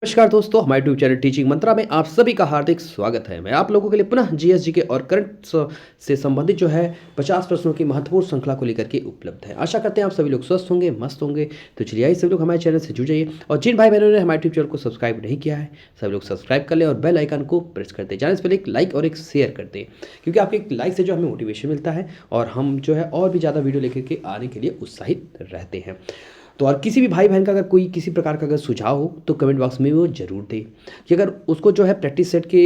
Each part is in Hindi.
नमस्कार दोस्तों, हमारे यूट्यूब चैनल टीचिंग मंत्रा में आप सभी का हार्दिक स्वागत है। मैं आप लोगों के लिए पुनः जीएस के और करंट से संबंधित जो है 50 प्रश्नों की महत्वपूर्ण श्रृंखला को लेकर के उपलब्ध है। आशा करते हैं आप सभी लोग स्वस्थ होंगे, मस्त होंगे। तो चलिए आइए सभी लोग हमारे चैनल से जुड़ जाइए और जिन भाई बहनों ने हमारे यूट्यूब चैनल को सब्सक्राइब नहीं किया है सभी लोग सब्सक्राइब कर लें और बेल आइकन को प्रेस कर दें। जाने से पहले एक लाइक और एक शेयर कर दें, क्योंकि आपके एक लाइक से जो हमें मोटिवेशन मिलता है और हम जो है और भी ज़्यादा वीडियो लेकर के आने के लिए उत्साहित रहते हैं। तो और किसी भी भाई बहन का अगर कोई किसी प्रकार का अगर सुझाव हो तो कमेंट बॉक्स में वो ज़रूर दे कि अगर उसको जो है प्रैक्टिस सेट के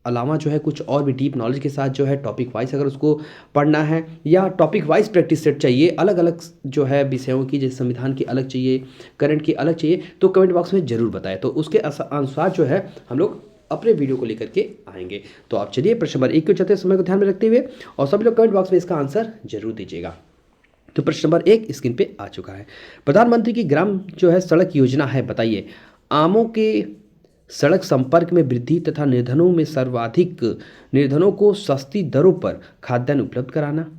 अलावा जो है कुछ और भी डीप नॉलेज के साथ जो है टॉपिक वाइज अगर उसको पढ़ना है या टॉपिक वाइज प्रैक्टिस सेट चाहिए, अलग अलग जो है विषयों की, जैसे संविधान की अलग चाहिए, करंट की अलग चाहिए, तो कमेंट बॉक्स में ज़रूर बताएं। तो उसके अनुसार जो है हम लोग अपने वीडियो को लेकर के आएंगे। तो आप चलिए प्रश्न नंबर 1 के चलते समय को ध्यान में रखते हुए और सभी लोग कमेंट बॉक्स में इसका आंसर जरूर दीजिएगा। तो प्रश्न नंबर 1 स्क्रीन पे आ चुका है। प्रधानमंत्री की ग्राम जो है सड़क योजना है, बताइए। आमों के सड़क संपर्क में वृद्धि तथा निर्धनों में सर्वाधिक निर्धनों को सस्ती दरों पर खाद्यान्न उपलब्ध कराना।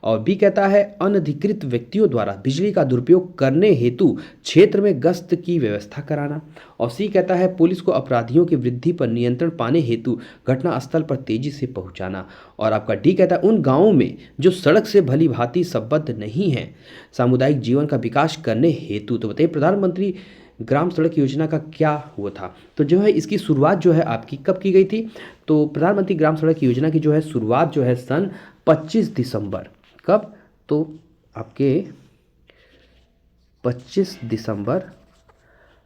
और बी कहता है अनधिकृत व्यक्तियों द्वारा बिजली का दुरुपयोग करने हेतु क्षेत्र में गश्त की व्यवस्था कराना। और सी कहता है पुलिस को अपराधियों की वृद्धि पर नियंत्रण पाने हेतु घटनास्थल पर तेजी से पहुंचाना। और आपका डी कहता है उन गांवों में जो सड़क से भली भांति संबद्ध नहीं है सामुदायिक जीवन का विकास करने हेतु। तो बताइए प्रधानमंत्री ग्राम सड़क योजना का क्या हुआ था। तो जो है इसकी शुरुआत जो है आपकी कब की गई थी। तो प्रधानमंत्री ग्राम सड़क योजना की जो है शुरुआत जो है सन 25 दिसंबर, कब, तो आपके 25 दिसंबर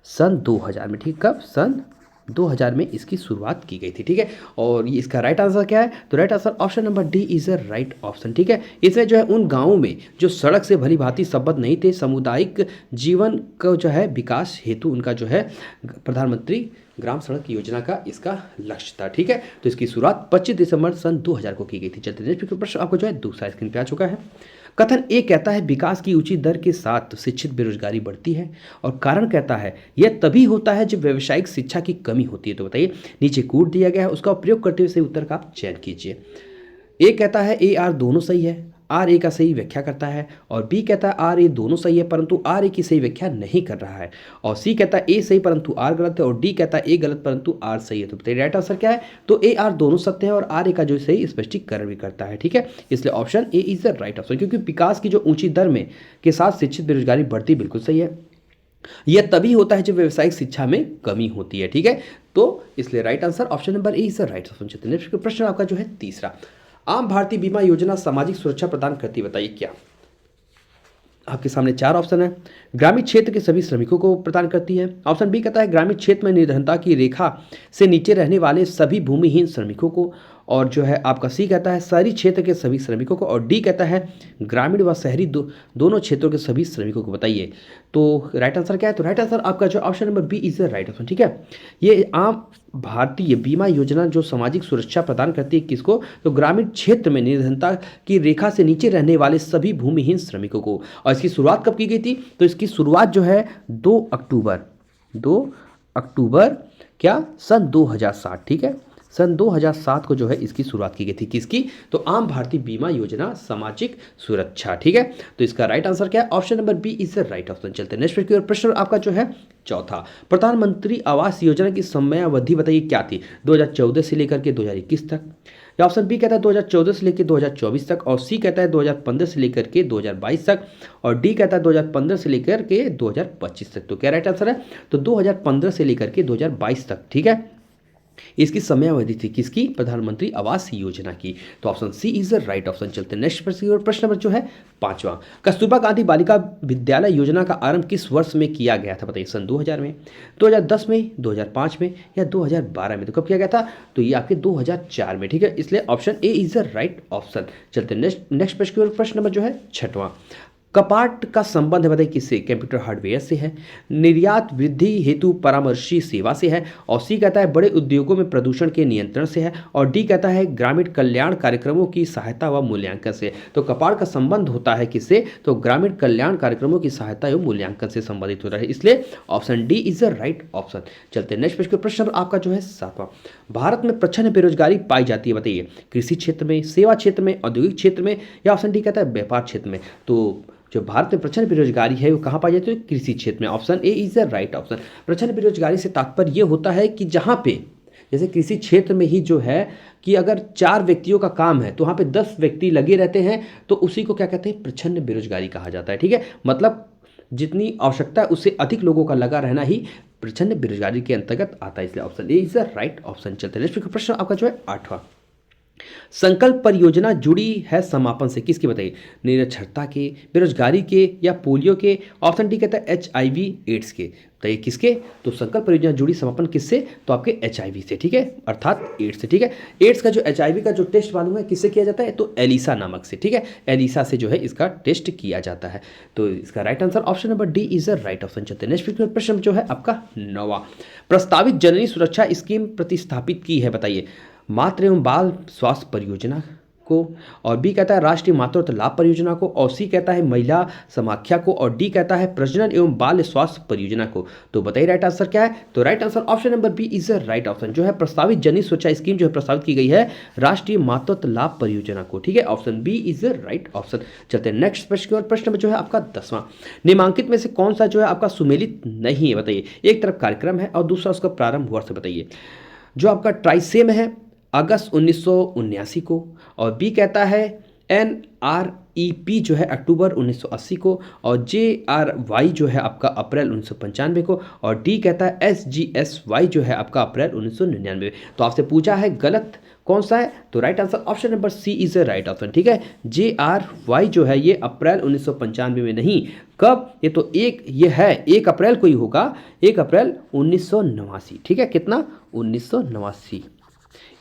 सन 2000 में, ठीक, कब, सन 2000 में इसकी शुरुआत की गई थी। ठीक है, और ये इसका राइट आंसर क्या है, तो right answer option number D is a right option. ठीक है, इसमें जो है उन गांवों में जो सड़क से भली भांति संबद्ध नहीं थे सामुदायिक जीवन का जो है विकास हेतु उनका जो है प्रधानमंत्री ग्राम सड़क योजना का इसका लक्ष्य था। ठीक है, तो इसकी शुरुआत 25 दिसंबर सन 2000 को की गई थी। चलते नेक्स्ट प्रश्न आपको जो है दूसरा स्क्रीन पे आ चुका है। कथन ए कहता है विकास की ऊंची दर के साथ शिक्षित बेरोजगारी बढ़ती है। और कारण कहता है यह तभी होता है जब व्यावसायिक शिक्षा की कमी होती है। तो बताइए, नीचे कोड दिया गया है, उसका प्रयोग करते हुए सही उत्तर का आप चयन कीजिए। ए कहता है ए आर दोनों सही है, आर ए का सही व्याख्या करता है। और बी कहता है आर ए दोनों सही है परंतु आर ए की सही व्याख्या नहीं कर रहा है। और सी कहता है ए सही परंतु आर गलत है। और डी कहता है ए गलत परंतु आर सही है। तो बताइए राइट आंसर क्या है, तो ए आर दोनों सत्य है और आर ए का जो सही स्पष्टीकरण भी करता है। ठीक है, इसलिए option A is the right option, क्योंकि विकास की जो ऊंची दर में के साथ शिक्षित बेरोजगारी बढ़ती बिल्कुल सही है। यह तभी होता है जब व्यावसायिक शिक्षा में कमी होती है। ठीक है, तो इसलिए right answer option number A is the right option. Next प्रश्न आपका जो है तीसरा, आम भारतीय बीमा योजना सामाजिक सुरक्षा प्रदान करती है, बताइए क्या। आपके सामने चार ऑप्शन है। ग्रामीण क्षेत्र के सभी श्रमिकों को प्रदान करती है। ऑप्शन बी कहता है ग्रामीण क्षेत्र में निर्धनता की रेखा से नीचे रहने वाले सभी भूमिहीन श्रमिकों को। और जो है आपका सी कहता है शहरी क्षेत्र के सभी श्रमिकों को। और डी कहता है ग्रामीण व शहरी दोनों क्षेत्रों के सभी श्रमिकों को। बताइए तो राइट आंसर क्या है, तो राइट आंसर आपका जो option number B is the right option. ठीक है, ये आम भारतीय बीमा योजना जो सामाजिक सुरक्षा प्रदान करती है किसको, तो ग्रामीण क्षेत्र में निर्धनता की रेखा से नीचे रहने वाले सभी भूमिहीन श्रमिकों को। और इसकी शुरुआत कब की गई थी, तो इसकी शुरुआत जो है 2 अक्टूबर क्या, सन 2007। ठीक है, सन 2007 को जो है इसकी शुरुआत की गई थी, किसकी, तो आम भारतीय बीमा योजना सामाजिक सुरक्षा। ठीक है, तो इसका राइट आंसर क्या है, option number B is the right option. चलते हैं नेक्स्ट प्रश्न आपका जो है चौथा, प्रधानमंत्री आवास योजना की समयावधि बताइए क्या थी, 2014 से लेकर के 2021 तक। या ऑप्शन बी कहता है 2014 से लेकर 2024 तक। और सी कहता है 2015 से लेकर के 2022 तक। और डी कहता है 2015 से लेकर के 2025 तक। तो क्या राइट आंसर है, तो 2015 से लेकर के 2022 तक। ठीक है, इसकी समयावधि थी किसकी, प्रधानमंत्री आवास योजना की। तो option C is the right option. चलते हैं नेक्स्ट प्रश्न नंबर जो है पांचवा, कस्तूरबा गांधी बालिका विद्यालय योजना का आरंभ किस वर्ष में किया गया था, बताइए। सन 2000 में, 2010 में, 2005 में या 2012 में। तो कब किया गया था, तो ये आपके 2004 में। ठीक है, इसलिए option A is the right option. चलते हैं नेक्स्ट प्रश्न नंबर जो है छठवां, कपाट का संबंध है बताइए किससे, कंप्यूटर हार्डवेयर से है, निर्यात वृद्धि हेतु परामर्शी सेवा से है। और सी कहता है बड़े उद्योगों में प्रदूषण के नियंत्रण से है। और डी कहता है ग्रामीण कल्याण कार्यक्रमों की सहायता व मूल्यांकन से। तो कपाट का संबंध होता है किससे, तो ग्रामीण कल्याण कार्यक्रमों की सहायता एवं मूल्यांकन से संबंधित होता है, इसलिए option D is the right option. चलते हैं नेक्स्ट प्रश्न आपका जो है सातवां, भारत में प्रचंड बेरोजगारी पाई जाती है, बताइए। कृषि क्षेत्र में, सेवा क्षेत्र में, औद्योगिक क्षेत्र में या ऑप्शन डी कहता है व्यापार क्षेत्र में। तो जो भारत में प्रचंड बेरोजगारी है वो कहाँ पाई जाती है? कृषि क्षेत्र में। Option A is the right option. प्रचंड बेरोजगारी से तात्पर्य ये होता है कि जहाँ पे जैसे कृषि क्षेत्र में ही जो है कि अगर 4 व्यक्तियों का काम है तो वहाँ पे 10 व्यक्ति लगे रहते हैं, तो उसी को क्या कहते हैं? प्रचंड बेरोजगारी कहा जाता है। ठीक है, मतलब जितनी आवश्यकता है उससे अधिक लोगों का लगा रहना ही प्रचंड बेरोजगारी के अंतर्गत आता है, इसलिए option A is the right option. चलते हैं नेक्स्ट प्रश्न आपका जो है 8वां। संकल्प परियोजना जुड़ी है समापन से, किसकी बताइए? निरक्षरता के, बेरोजगारी के, या पोलियो के। ऑप्शन डी कहता है HIV एड्स के। बताइए किसके? तो संकल्प परियोजना जुड़ी समापन किससे? तो आपके HIV से, ठीक है, अर्थात एड्स से। ठीक है, एड्स का जो HIV का जो टेस्ट मालूम है किससे किया जाता है? तो एलिसा नामक से। ठीक है, एलिसा से जो है इसका टेस्ट किया जाता है। तो इसका right answer option number D is the right option. चलते हैं नेक्स्ट प्रश्न जो है आपका 9वां। प्रस्तावित जननी सुरक्षा स्कीम प्रतिस्थापित की है, बताइए? मातृ एवं बाल स्वास्थ्य परियोजना को, और बी कहता है राष्ट्रीय मातृत्व लाभ परियोजना को, और सी कहता है महिला समाख्या को, और डी कहता है प्रजनन एवं बाल स्वास्थ्य परियोजना को। तो बताइए राइट आंसर क्या है? तो right answer option number B is the right option. जो है प्रस्तावित जननी सुरक्षा स्कीम जो है प्रस्तावित की गई है राष्ट्रीय मातृत्व लाभ परियोजना को। ठीक है, option B is the right option. चलते हैं नेक्स्ट प्रश्न की ओर। प्रश्न में जो है आपका 10वां। निम्नलिखित में से कौन सा जो है आपका सुमेलित नहीं है, बताइए? एक तरफ कार्यक्रम है और दूसरा उसका प्रारंभ वर्ष, बताइए? जो आपका ट्राइसेम है अगस्त 1979 को, और बी कहता है NREP जो है अक्टूबर 1980 को, और JRY जो है आपका अप्रैल 1995 को, और डी कहता है SGSY जो है आपका अप्रैल 1999। तो आपसे पूछा है गलत कौन सा है? तो right answer option number C is the right option. ठीक है, JRY जो है ये अप्रैल 1995 में नहीं, कब? ये तो ये है 1 अप्रैल को ही होगा, 1 अप्रैल 1989। ठीक है, कितना? 1989,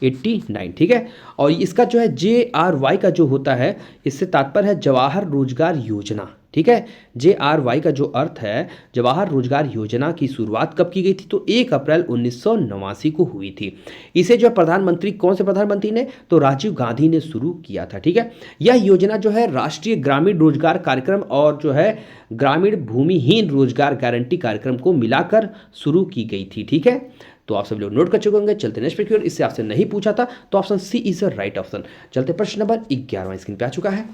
89। ठीक है, और इसका जो है JRY का जो होता है इससे तात्पर्य है जवाहर रोजगार योजना। ठीक है, JRY का जो अर्थ है जवाहर रोजगार योजना की शुरुआत कब की गई थी? तो 1 अप्रैल 1989 को हुई थी। इसे जो प्रधानमंत्री, कौन से प्रधानमंत्री ने? तो राजीव गांधी ने शुरू किया था। ठीक है, यह योजना जो है राष्ट्रीय ग्रामीण रोजगार कार्यक्रम और जो है ग्रामीण भूमिहीन रोजगार गारंटी कार्यक्रम को मिलाकर शुरू की गई थी। ठीक है, तो आप सब लोग नोट कर चुके होंगे। चलते नेक्स्ट प्रश्न, इससे आपसे नहीं पूछा था, तो option C is the right option. चलते प्रश्न नंबर 11वां स्क्रीन पे आ चुका है।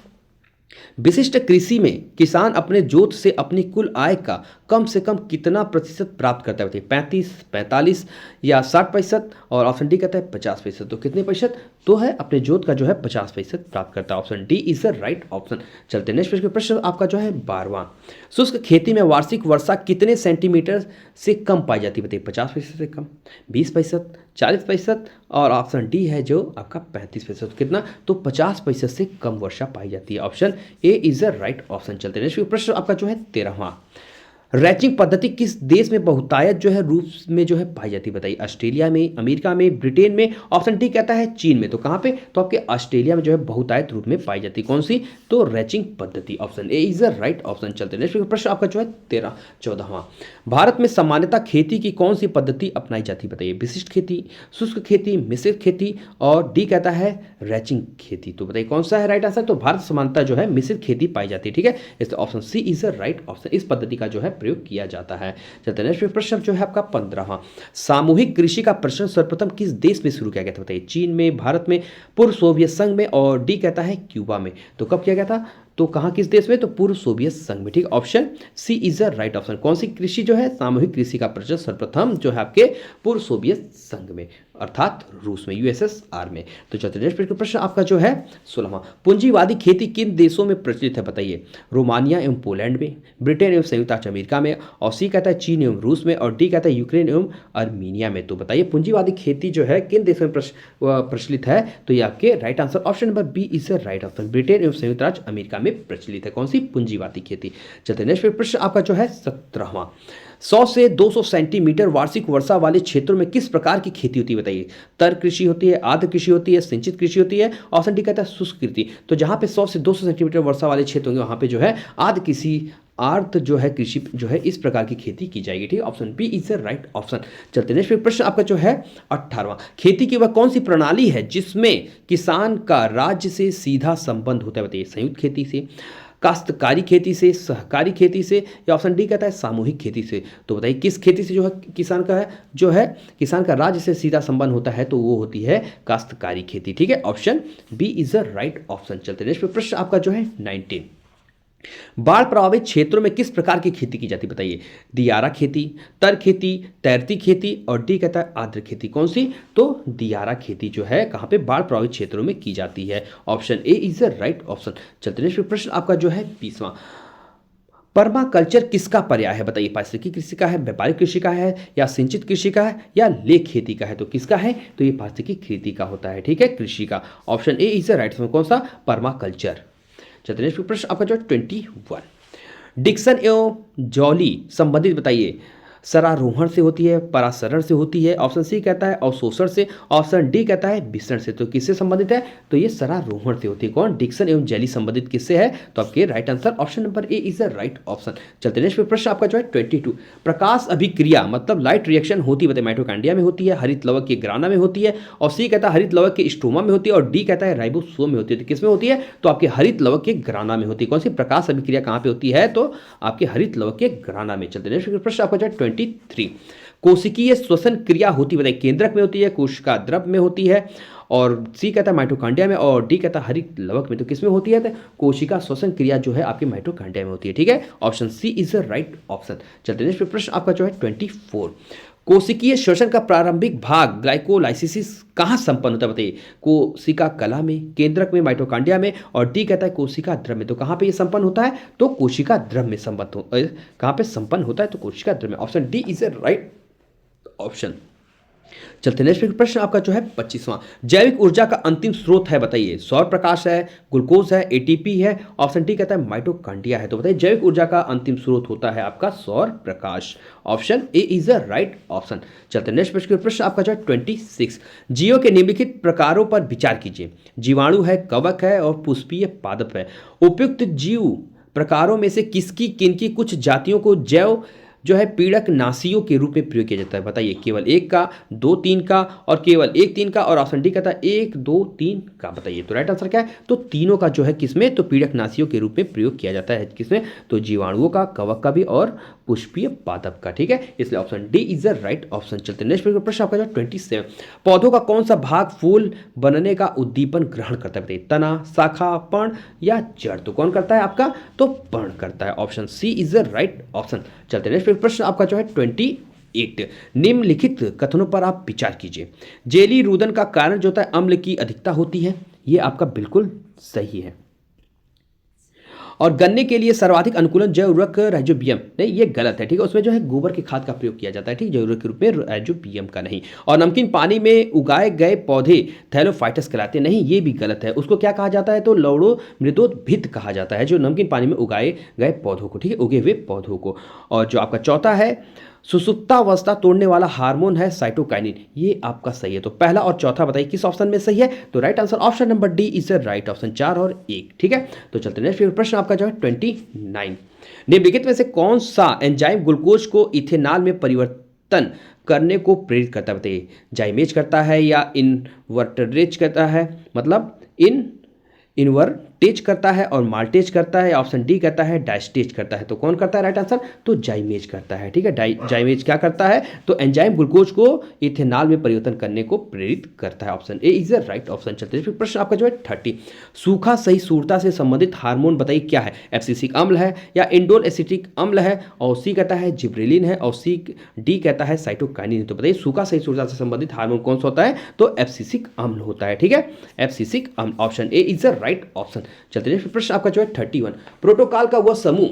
विशिष्ट कृषि में किसान अपने जोत से अपनी कुल आय का कम से कम कितना प्रतिशत प्राप्त करता है? बताइए 35, 45 या 60%, और ऑप्शन डी कहता है 50%। तो कितने प्रतिशत? तो है अपने जोत का जो है 50% प्राप्त करता है। Option D is the right option. चलते नेक्स्ट प्रश्न आपका जो है 12वां। शुष्क खेती में वार्षिक वर्षा कितने सेंटीमीटर से कम पाई जाती है? बताइए 50% से कम, 20%, 40%, और ऑप्शन डी है जो आपका 35%। कितना? तो 50% से कम वर्षा पाई जाती है। Option A is the right option. चलते हैं नेक्स्ट प्रश्न आपका जो है 13वां। रैचिंग पद्धति किस देश में बहुतायत जो है रूप में जो है पाई जाती है? बताइए ऑस्ट्रेलिया में, अमेरिका में, ब्रिटेन में। ऑप्शन डी कहता है चीन में। तो कहाँ पे? तो आपके ऑस्ट्रेलिया में जो है बहुतायत रूप में पाई जाती है। कौन सी? तो रैचिंग पद्धति। Option A is the right option. चलते हैं नेक्स्ट प्रश्न आपका जो है 14वां। भारत में सामान्यतः खेती की कौन सी पद्धति अपनाई जाती है? बताइए विशिष्ट खेती, शुष्क खेती, मिश्रित खेती, और डी कहता है रैचिंग खेती। तो बताइए कौन सा है राइट आंसर? तो भारत सामान्यतः जो है मिश्रित खेती पाई जाती है। ठीक है, इसलिए option C is the right option. इस पद्धति का जो है प्रयोग किया जाता है। चलते हैं नेक्स्ट प्रश्न जो है आपका 15वां। सामूहिक कृषि का प्रचलन सर्वप्रथम किस देश में शुरू किया गया था? बताइए चीन में, भारत में, पूर्व सोवियत संघ में, और डी कहता है क्यूबा में। तो कब किया गया था? तो कहाँ, किस देश में? तो पूर्व सोवियत संघ में। ठीक, option C is the right option. कौन सी कृषि जो है सामूहिक कृषि का प्रचलन सर्वप्रथम जो है आपके पूर्व सोवियत संघ में, अर्थात रूस में, USSR में। तो चलते नेक्स्ट प्रश्न आपका जो है 16वां। पूंजीवादी खेती किन देशों में प्रचलित है? बताइए रोमानिया एवं पोलैंड में, ब्रिटेन एवं संयुक्त राज्य अमेरिका में, और सी कहता है चीन एवं रूस में, और डी कहता है यूक्रेन एवं अर्मीनिया में। तो बताइए पूंजीवादी खेती जो है किन देशों में प्रचलित है? तो ये आपके right answer option number B is the right option. Britain एवं संयुक्त राज्य अमेरिका में प्रचलित है। कौन सी? पूंजीवादी खेती। चलते नेक्स्ट प्रश्न आपका जो है 17वां। 100 से 200 सेंटीमीटर वार्षिक वर्षा वाले क्षेत्रों में किस प्रकार की खेती होती है? बताइए तर कृषि होती है, आर्द्र कृषि होती है, सिंचित कृषि होती है। ऑप्शन डी कहता है शुष्क कृषि। तो जहां पे 100 से 200 सेंटीमीटर वर्षा वाले क्षेत्र होंगे वहां पे जो है आर्द्र जो है कृषि जो है इस प्रकार की खेती की जाएगी। ठीक है, option B is the right option. चलते नेक्स्ट प्रश्न आपका जो है 18वां। खेती की वह कौन सी प्रणाली है जिसमें किसान का राज्य से सीधा संबंध होता है? बताइए संयुक्त खेती से, काश्तकारी खेती से, सहकारी खेती से, या ऑप्शन डी कहता है सामूहिक खेती से। तो बताइए किस खेती से जो है किसान का राज्य से सीधा संबंध होता है? तो वो होती है काश्तकारी खेती। ठीक है, option B is the right option. चलते नेक्स्ट प्रश्न आपका जो है 19। बाढ़ प्रभावित क्षेत्रों में किस प्रकार की खेती की जाती है बताइए। दियारा खेती, तर खेती, तैरती खेती और डी कहता है आर्द्र खेती। कौन सी? तो दियारा खेती जो है कहाँ पे? बाढ़ प्रभावित क्षेत्रों में की जाती है। Option A is the right option. चलते नेक्स्ट प्रश्न आपका जो है 20वां। पर्माकल्चर किसका पर्याय है बताइए। पारिस्थितिकी कृषि का है, व्यापारिक कृषि का है, या सिंचित कृषि का है, या लेख खेती का है। तो किसका है? तो ये पारिस्थितिकी खेती का होता है, ठीक है, कृषि का। Option A is the right option. कौन सा? पर्माकल्चर। चलिए नेक्स्ट प्रश्न आपका जो है 21। डिक्सन एवं जॉली संबंधित बताइए। सरारोहण से होती है, परासरण से होती है। ऑप्शन सी कहता है अवशोषण से। ऑप्शन डी कहता है विसरण से। तो किससे संबंधित है? तो ये सरारोहण से होती है। कौन? डिक्सन एवं जैली संबंधित किससे है? तो आपके right answer option number A is the right option. चलते नेक्स्ट प्रश्न आपका जो है 22। प्रकाश अभिक्रिया मतलब लाइट रिएक्शन होती है माइटोकॉन्ड्रिया में होती है, हरित लवक के ग्राना में होती है, और सी कहता है हरित लवक के स्ट्रोमा में होती है, और डी कहता है राइबोसोम में होती है। तो किसमें होती है? तो आपके हरित लवक के ग्राना में होती है। कौन सी? प्रकाश अभिक्रिया कहाँ पे होती है? तो आपके हरित लवक के ग्राना में। चलते नेक्स्ट प्रश्न आपका जो है 23। कोशिकीय श्वसन क्रिया होती है केंद्रक में होती है, कोशिका द्रव में होती है, और सी कहता है माइटोकॉन्ड्रिया में, और डी कहता है हरित लवक में। तो किसमें होती है? तो कोशिका श्वसन क्रिया जो है आपके माइटोकॉन्ड्रिया में होती है, ठीक है। Option C is the right option. चलते नेक्स्ट प्रश्न आपका जो है 24। कोशिकीय श्वसन का प्रारंभिक भाग ग्लाइकोलाइसिस कहाँ संपन्न होता है बताइए। कोशिका कला में, केंद्रक में, माइटोकॉन्ड्रिया में, और डी कहता है कोशिका द्रव में। तो कहाँ पे ये संपन्न होता है? तो कोशिका द्रव में कहाँ पे संपन्न होता है? तो कोशिका द्रव में। Option D is the right option. चलते नेक्स्ट प्रश्न आपका जो है 25वां। जैविक ऊर्जा का अंतिम स्रोत है बताइए। सौर प्रकाश है, ग्लूकोज है, एटीपी है। ऑप्शन डी कहता है माइटोकॉन्ड्रिया है। तो बताइए जैविक ऊर्जा का अंतिम स्रोत होता है आपका सौर प्रकाश। Option A is the right option. चलते नेक्स्ट प्रश्न आपका जो है 26। जीवों के निम्नलिखित प्रकारों पर विचार कीजिए। जीवाणु है, कवक है, और पुष्पीय पादप है। उपयुक्त जीव प्रकारों में से किसकी किनकी कुछ जातियों को जैव जो है पीड़क नाशियों के रूप में प्रयोग किया जाता है बताइए। केवल एक का, दो तीन का, और केवल एक तीन का, और ऑप्शन डी कहता है एक दो तीन का। बताइए तो राइट आंसर क्या है? तो तीनों का जो है किसमें? तो पीड़क नाशियों के रूप में प्रयोग किया जाता है। किसमें? तो जीवाणुओं का, कवक का भी, और पुष्पीय पादप का, ठीक है। इसलिए option D is the right option. चलते नेक्स्ट प्रश्न आपका जो 27। पौधों का कौन सा भाग फूल बनने का उद्दीपन ग्रहण करता है बताइए। तना, शाखा, पर्ण, या जड़। तो कौन करता है आपका? तो पर्ण करता है। Option C is the right option. चलते नेक्स्ट प्रश्न आपका जो है 28। निम्नलिखित कथनों पर आप विचार कीजिए। जेली रुदन का कारण जो होता है अम्ल की अधिकता होती है। ये आपका बिल्कुल सही है। और गन्ने के लिए सर्वाधिक अनुकूलन जैव उर्वरक राइजोबियम, नहीं ये गलत है, ठीक है। उसमें जो है गोबर की खाद का प्रयोग किया जाता है, ठीक, जैव उर्वरक के रूप में राइजोबियम का नहीं। और नमकीन पानी में उगाए गए पौधे थैलोफाइटस कहलाते हैं, नहीं ये भी गलत है। उसको क्या कहा जाता है? तो लवणो मृदोद्भिद कहा जाता है, जो नमकीन पानी में उगाए गए पौधों को, ठीक है, उगे हुए पौधों को। और जो आपका चौथा है सुसुप्तावस्था तोड़ने वाला हार्मोन है साइटोकाइनिन, ये आपका सही है। तो पहला और चौथा बताइए किस ऑप्शन में सही है? तो right answer option number D is the right option. 4 और 1, ठीक है। तो चलते नेक्स्ट प्रश्न आपका जो है 29। निम्नलिखित में से कौन सा एंजाइम ग्लूकोज को इथेनॉल में परिवर्तन करने को प्रेरित करता है बताइए। जाइमेज करता है, या इनवर्टरेज करता है, मतलब इनवर्टेज करता है, और माल्टेज करता है। ऑप्शन डी कहता है डायस्टेज करता है। तो कौन करता है राइट आंसर? तो जाइमेज करता है, ठीक है। जाइमेज क्या करता है? तो एंजाइम ग्लूकोज को इथेनॉल में परिवर्तन करने को प्रेरित करता है। Option A is the right option. चलते हैं प्रश्न आपका जो है 30। सूखा सहिष्णुता से संबंधित हार्मोन बताइए क्या है। एब्सिसिक अम्ल है, या इंडोल एसिटिक अम्ल है, और सी कहता है जिब्रेलिन है, और सी डी कहता है साइटोकाइनिन। तो बताइए सूखा सहिष्णुता से संबंधित हार्मोन कौन सा होता है? तो एब्सिसिक अम्ल होता है, ठीक है, एब्सिसिक अम्ल। Option A is the right option. चलते हैं प्रश्न आपका जो है 31। प्रोटोकॉल का वह समूह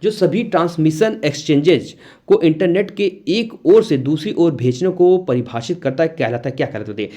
जो सभी ट्रांसमिशन एक्सचेंजेज को इंटरनेट के एक ओर से दूसरी ओर भेजने को परिभाषित करता है कहलाता है, क्या कहलाता है?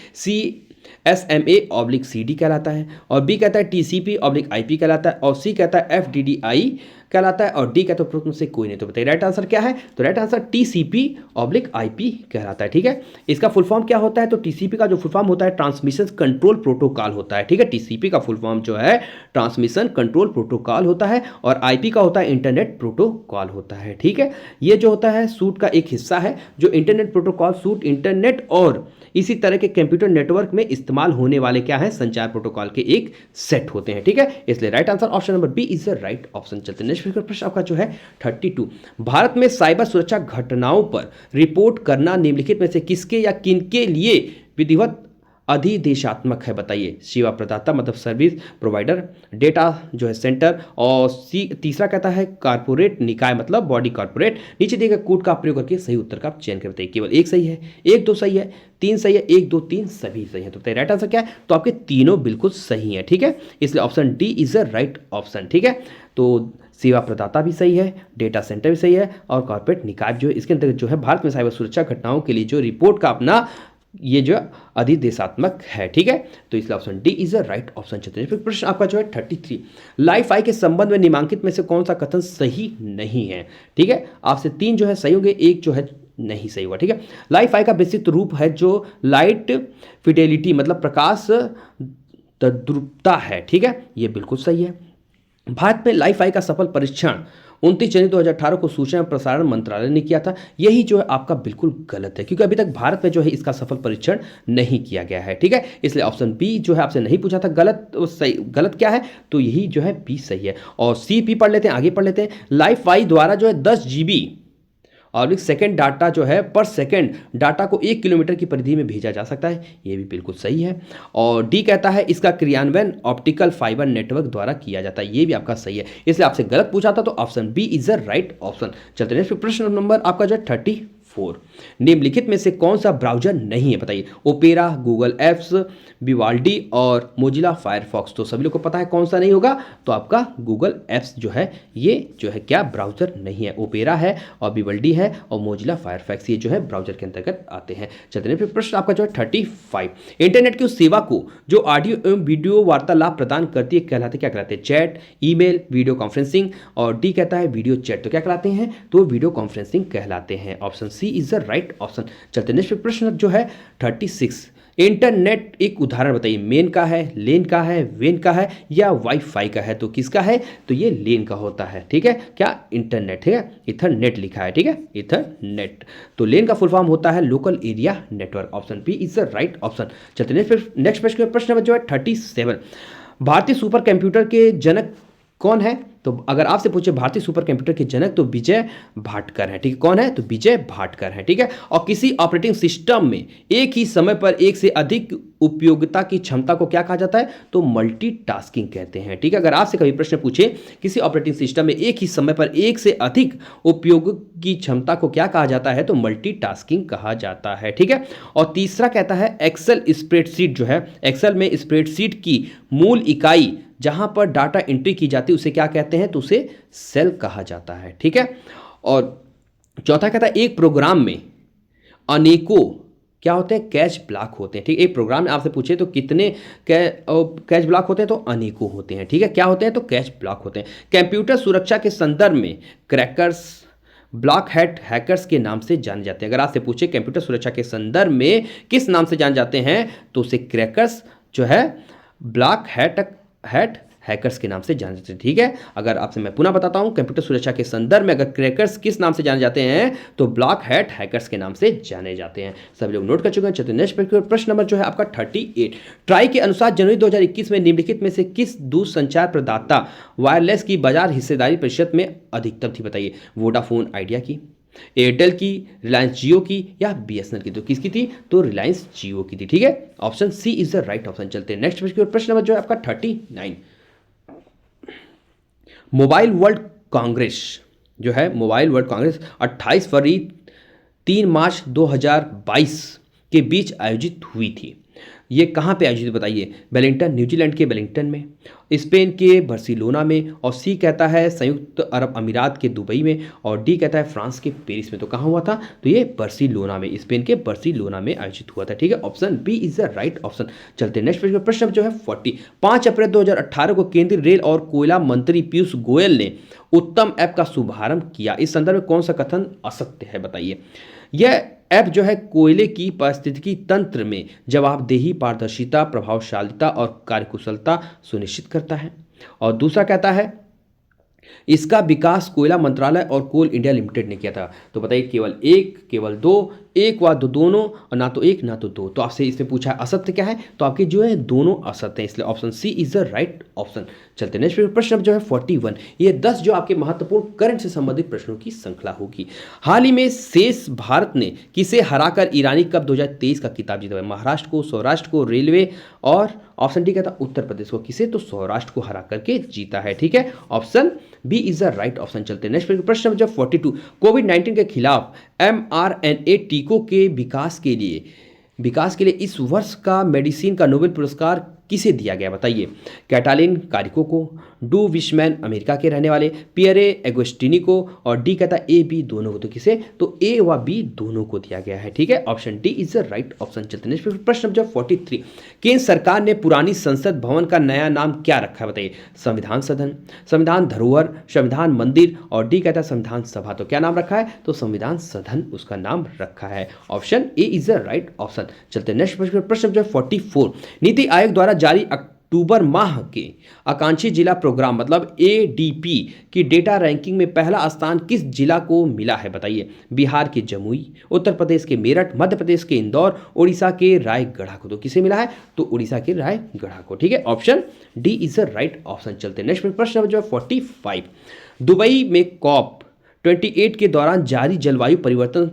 CSMA/CD कहलाता है, और बी कहता है TCP/IP कहलाता है, और सी कहता है FDDI कहलाता है, और डी कहता है उपरोक्त में से कोई नहीं। तो बताइए राइट आंसर क्या है? तो राइट आंसर TCP/IP कहलाता है, ठीक है। इसका फुल फॉर्म क्या होता है? तो TCP का जो फुल फॉर्म होता है ट्रांसमिशन कंट्रोल प्रोटोकॉल होता है, ठीक है। TCP का फुल फॉर्म जो है ट्रांसमिशन कंट्रोल प्रोटोकॉल होता है, और IP का होता है इंटरनेट प्रोटोकॉल होता है, ठीक है। ये जो होता है सूट का एक हिस्सा है, जो इंटरनेट प्रोटोकॉल सूट इंटरनेट और इसी तरह के कंप्यूटर नेटवर्क में इस्तेमाल होने वाले क्या है? संचार प्रोटोकॉल के एक सेट होते हैं, ठीक है। इसलिए right answer option number B is the right option. चलते हैं नेक्स्ट प्रश्न आपका जो है 32। भारत में साइबर सुरक्षा घटनाओं पर रिपोर्ट करना निम्नलिखित में से किसके या किनके लिए विधिवत अधिदेशात्मक है? बताइए। सेवा प्रदाता मतलब सर्विस प्रोवाइडर, डेटा जो है सेंटर, और तीसरा कहता है कारपोरेट निकाय मतलब बॉडी कॉर्पोरेट। नीचे दिए गए कोड का प्रयोग करके सही उत्तर का आप चयन कर बताइए। केवल एक सही है, एक दो सही है, तीन सही है, एक दो तीन सभी सही है। तो बताइए राइट आंसर क्या है? तो आपके तीनों बिल्कुल सही है, ठीक है, इसलिए option D is the right option, ठीक है। तो सेवा प्रदाता भी सही है, डेटा सेंटर भी सही है, और कॉर्पोरेट निकाय जो है इसके अंतर्गत जो है भारत में साइबर सुरक्षा घटनाओं के लिए जो रिपोर्ट का अपना ये जो अधिदेशात्मक है, ठीक है। तो इसलिए option D is the right option. चलते हैं फिर प्रश्न आपका जो है 33, लाइफ आई के संबंध में निम्नलिखित में से कौन सा कथन सही नहीं है? ठीक है, आपसे तीन जो है सही होंगे, एक जो है नहीं सही हुआ, ठीक है। लाइफ आई का विस्तृत रूप है जो लाइट फिडेलिटी मतलब प्रकाश तद्रुपता है, ठीक है, ये बिल्कुल सही है। भारत में लाइफ आई का सफल परीक्षण 29 जनवरी 2018 को सूचना एवं प्रसारण मंत्रालय ने किया था। यही जो है आपका बिल्कुल गलत है, क्योंकि अभी तक भारत में जो है इसका सफल परीक्षण नहीं किया गया है, ठीक है। इसलिए ऑप्शन बी जो है आपसे नहीं पूछा था गलत, सही गलत क्या है? तो यही जो है बी सही है। और सी पी पढ़ लेते हैं, आगे पढ़ लेते हैं। लाइफ आई द्वारा जो है 10 GB और सेकेंड डाटा जो है पर सेकेंड डाटा को 1 किलोमीटर की परिधि में भेजा जा सकता है, ये भी बिल्कुल सही है। और डी कहता है इसका क्रियान्वयन ऑप्टिकल फाइबर नेटवर्क द्वारा किया जाता है, ये भी आपका सही है। इसलिए आपसे गलत पूछा था, तो option B is the right option. चलते हैं प्रश्न नंबर आपका जो है 34, निम्नलिखित में से कौन सा ब्राउजर नहीं है? बताइए। ओपेरा, गूगल एप्स, विवाल्डी और मोजिला फायरफॉक्स। तो सभी लोग को पता है कौन सा नहीं होगा, तो आपका गूगल एप्स जो है ये जो है क्या ब्राउजर नहीं है। ओपेरा है और विवाल्डी है और मोजिला फायरफॉक्स ये जो है ब्राउजर के अंतर्गत आते हैं। चलते हैं फिर प्रश्न आपका जो है 35, इंटरनेट की उस सेवा को जो ऑडियो एवं वीडियो वार्तालाप प्रदान करती है कहलाते क्या कहलाते हैं? Chat, email, video conferencing. और डी कहता है वीडियो चैट। तो क्या कहलाते हैं? तो वीडियो कॉन्फ्रेंसिंग कहलाते हैं। Option C is the right option. चलते नेक्स्ट प्रश्न जो है 36, इंटरनेट एक उदाहरण बताइए। मेन का है, लेन का है, वेन का है या वाईफाई का है? तो किसका है? तो ये लेन का होता है, ठीक है। क्या? इंटरनेट, ठीक है, इथरनेट लिखा है, ठीक है, इथरनेट। तो लेन का फुल फॉर्म होता है local area network. Option B is the right option. चलते नेक्स्ट प्रश्न नंबर जो है 37, भारतीय सुपर कंप्यूटर के जनक कौन है? तो अगर आपसे पूछे भारतीय सुपर कंप्यूटर के जनक तो विजय भाटकर है, ठीक है। कौन है? तो विजय भाटकर है, ठीक है। और किसी ऑपरेटिंग सिस्टम में एक ही समय पर एक से अधिक उपयोगिता की क्षमता को क्या कहा जाता है? तो मल्टीटास्किंग कहते हैं, ठीक है। अगर आपसे कभी प्रश्न पूछे किसी ऑपरेटिंग सिस्टम में एक ही समय पर एक से अधिक उपयोग की क्षमता को क्या कहा जाता है? तो मल्टीटास्किंग कहा जाता है, ठीक है। और तीसरा कहता है एक्सेल स्प्रेडशीट जो है, एक्सेल में स्प्रेडशीट की मूल इकाई जहां पर डाटा एंट्री की जाती है उसे क्या कहते हैं? तो उसे सेल कहा जाता है, ठीक है। और चौथा कहता है एक प्रोग्राम में अनेकों क्या होते हैं? कैश ब्लॉक होते हैं, ठीक है। एक प्रोग्राम में आपसे पूछे तो कितने कैश ब्लॉक होते हैं? तो अनेकों होते हैं, ठीक है। क्या होते हैं? तो कैश ब्लॉक होते हैं। कंप्यूटर सुरक्षा के संदर्भ में क्रैकर्स, ब्लॉक हैट हैकर्स के नाम से जाने जाते हैं। अगर आपसे पूछे कंप्यूटर सुरक्षा के संदर्भ में किस नाम से जाने जाते हैं, तो उसे क्रैकर्स जो है ब्लॉक हैट हैकर्स के नाम से जाने जाते हैं, ठीक है। अगर आपसे मैं पुनः बताता हूं, कंप्यूटर सुरक्षा के संदर्भ में अगर क्रैकर्स किस नाम से जाने जाते हैं तो ब्लॉक हैट हैकर्स के नाम से जाने जाते हैं। सभी लोग नोट कर चुके हैं। चलते हैं नेक्स्ट प्रश्न नंबर जो है आपका 38, ट्राई के अनुसार जनवरी 2021 में निम्नलिखित में से किस दूरसंचार प्रदाता वायरलेस की बाजार हिस्सेदारी प्रतिशत में अधिकतम थी? बताइए। वोडाफोन आइडिया की, एयरटेल की, रिलायंस जियो की या बीएसएनएल की? तो किसकी थी? तो रिलायंस जियो की थी, ठीक है। Option C is the right option. चलते हैं नेक्स्ट प्रश्न नंबर जो है आपका 39, मोबाइल वर्ल्ड कांग्रेस जो है, मोबाइल वर्ल्ड कांग्रेस 28 फरवरी 3 मार्च 2022 के बीच आयोजित हुई थी। ये कहाँ पे आयोजित बताइए? वेलिंगटन, न्यूजीलैंड के वेलिंगटन में, स्पेन के बार्सिलोना में, और सी कहता है संयुक्त अरब अमीरात के दुबई में, और डी कहता है फ्रांस के पेरिस में। तो कहाँ हुआ था? तो ये बार्सिलोना में, स्पेन के बार्सिलोना में आयोजित हुआ था, ठीक है। Option B is the right option. चलते हैं नेक्स्ट प्रश्न जो है 40, 5 अप्रैल 2018 को केंद्रीय रेल और कोयला मंत्री पीयूष गोयल ने उत्तम ऐप का शुभारंभ किया। इस संदर्भ में कौन सा कथन असत्य है? बताइए। यह ऐप जो है कोयले की पारिस्थितिकी तंत्र में जवाबदेही, पारदर्शिता, प्रभावशीलता और कार्यकुशलता सुनिश्चित करता है। और दूसरा कहता है इसका विकास कोयला मंत्रालय और कोल इंडिया लिमिटेड ने किया था। तो बताइए केवल एक, केवल दो, एक व दो दोनों, और ना तो एक ना तो दो। तो आपसे इसमें पूछा है असत्य क्या है, तो आपके जो है दोनों असत्य हैं, इसलिए option C is the right option. चलते नेक्स्ट प्रश्न जो है 41। ये 10 जो आपके महत्वपूर्ण करंट से संबंधित प्रश्नों की श्रृंखला होगी। हाल ही में शेष भारत ने किसे हराकर ईरानी कप 2023 का खिताब जीता है? महाराष्ट्र को, सौराष्ट्र को, रेलवे, और ऑप्शन डी कहता उत्तर प्रदेश को। किसे? तो सौराष्ट्र को हरा करके जीता है। ठीक है, option B is the right option. चलते हैं नेक्स्ट प्रश्न नंबर 42। कोविड-19 के खिलाफ mRNA टीकों के विकास के लिए इस वर्ष का मेडिसिन का नोबेल पुरस्कार किसे दिया गया? बताइए। कैटालिन कारिको को, डू विशमैन अमेरिका के रहने वाले, पियरे एगोस्टिनी को, और डी कहता ए बी दोनों को। तो किसे? तो ए व बी दोनों को दिया गया है। ठीक है, option D is the right option. चलते हैं नेक्स्ट प्रश्न नंबर 43। केंद्र सरकार ने पुरानी संसद भवन का नया नाम क्या रखा है? बताइए। संविधान सदन, संविधान धरोहर, संविधान मंदिर, और डी कहता है संविधान सभा। तो क्या नाम रखा है? तो संविधान सदन उसका नाम रखा है। Option A is the right option. चलते हैं नेक्स्ट प्रश्न नंबर 44। नीति आयोग द्वारा जारी अक्टूबर माह के आकांक्षी जिला प्रोग्राम मतलब एडीपी की डेटा रैंकिंग में पहला स्थान किस जिला को मिला है? बताइए। बिहार के जमुई, उत्तर प्रदेश के मेरठ, मध्य प्रदेश के इंदौर, उड़ीसा के रायगढ़ को। तो किसे मिला है? तो उड़ीसा के रायगढ़ को। ठीक है, option D is the right option. चलते हैं नेक्स्ट प्रश्न नंबर 45। दुबई में कॉप 28 के दौरान जारी जलवायु परिवर्तन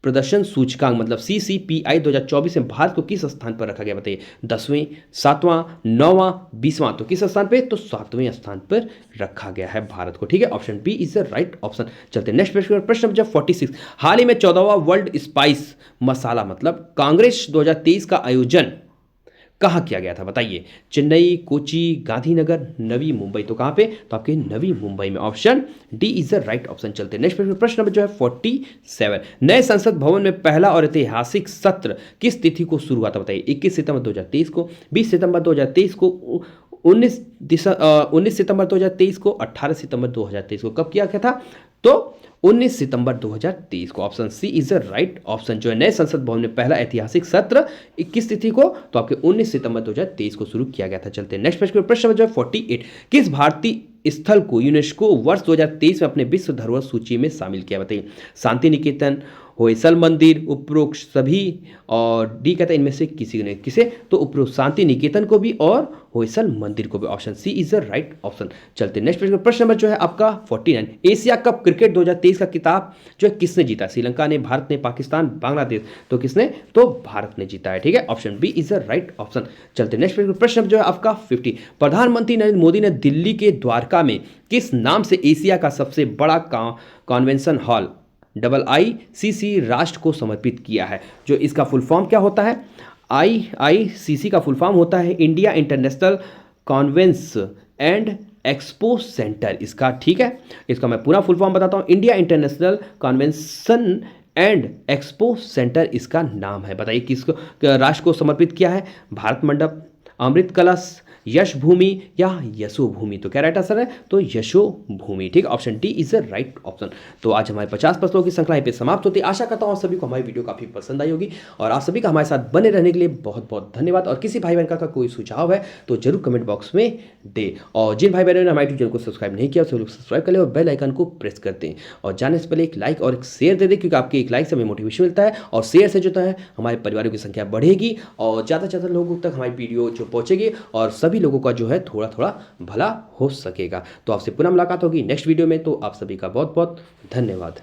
प्रदर्शन सूचकांक मतलब CCPI 2024 में भारत को किस स्थान पर रखा गया? बताइए। 10वें, 7वां, 9वां, 20वां। तो किस स्थान पे? तो 7वें स्थान पर रखा गया है भारत को। ठीक है, option B is the right option. चलते हैं नेक्स्ट प्रश्न नंबर 46। हाल ही में 14वां वर्ल्ड स्पाइस मसाला मतलब कांग्रेस 2023 का आयोजन कहाँ किया गया था? बताइए। चेन्नई, कोची, गांधीनगर, नवी मुंबई। तो कहाँ पे? तो आपके नवी मुंबई में। Option D is the right option. चलते हैं नेक्स्ट प्रश्न नंबर जो है 47। नए संसद भवन में पहला और ऐतिहासिक सत्र किस तिथि को शुरू हुआ था? बताइए। 21 सितंबर 2023 को, 20 सितंबर 2023 को, 19 सितंबर 2023 को, 18 सितंबर 2023 को। कब किया गया था? तो 19 सितंबर 2023 को। Option C is the right option. जो है नए संसद भवन में पहला ऐतिहासिक सत्र 21 तिथि को, तो आपके 19 सितंबर 2023 को शुरू किया गया था। चलते हैं नेक्स्ट प्रश्न जो है 48। किस भारतीय स्थल को यूनेस्को वर्ष 2023 में अपने विश्व धरोहर सूची में शामिल किया? बताइए। शांति निकेतन, होयसल मंदिर, उपरोक्त सभी, और डी कहता है इनमें से किसी ने। किसे? तो उपरोक्त शांति निकेतन को भी और होयसल मंदिर को भी। Option C is the right option. चलते नेक्स्ट प्रश्न नंबर जो है आपका 49। एशिया कप क्रिकेट 2023 का खिताब जो है किसने जीता? श्रीलंका ने, भारत ने, पाकिस्तान, बांग्लादेश। तो किसने? तो भारत ने जीता है। ठीक है, option B is the right option. चलते नेक्स्ट प्रश्न जो है आपका 50। प्रधानमंत्री नरेंद्र मोदी ने दिल्ली के द्वारका में किस नाम से एशिया का सबसे बड़ा कन्वेंशन हॉल IICC राष्ट्र को समर्पित किया है? जो इसका फुल फॉर्म क्या होता है? IICC का फुल फॉर्म होता है India international conveyance and expo centre इसका। ठीक है, इसका मैं पूरा फुल फॉर्म बताता हूँ। India international convention and expo centre इसका नाम है। बताइए किसको राष्ट्र को समर्पित किया है? भारत मंडप, अमृत कलश, यश भूमि या यशो भूमि। तो क्या राइट आंसर है? तो यशो भूमि। ठीक, option D is the right option. तो आज हमारे 50 प्रश्नों की श्रृंखला पे समाप्त होती है। आशा करता हूँ आप सभी को हमारी वीडियो काफी पसंद आई होगी, और आप सभी का हमारे साथ बने रहने के लिए बहुत बहुत धन्यवाद। और किसी भाई बहन का कोई सुझाव है तो जरूर कमेंट बॉक्स में दे, और जिन भाई बहनों ने हमारे चैनल को सब्सक्राइब नहीं किया तो लोग सब्सक्राइब कर ले और बेल आइकन को प्रेस कर दें, और जाने से पहले एक लाइक और एक शेयर दे दें, क्योंकि आपके एक लाइक से हमें मोटिवेशन मिलता है, और शेयर से जो है हमारे परिवारों की संख्या बढ़ेगी और ज़्यादा से ज़्यादा लोगों तक हमारी वीडियो जो पहुँचेगी, और सभी लोगों का जो है थोड़ा थोड़ा भला हो सकेगा। तो आपसे पुनः मुलाकात होगी नेक्स्ट वीडियो में। तो आप सभी का बहुत बहुत धन्यवाद।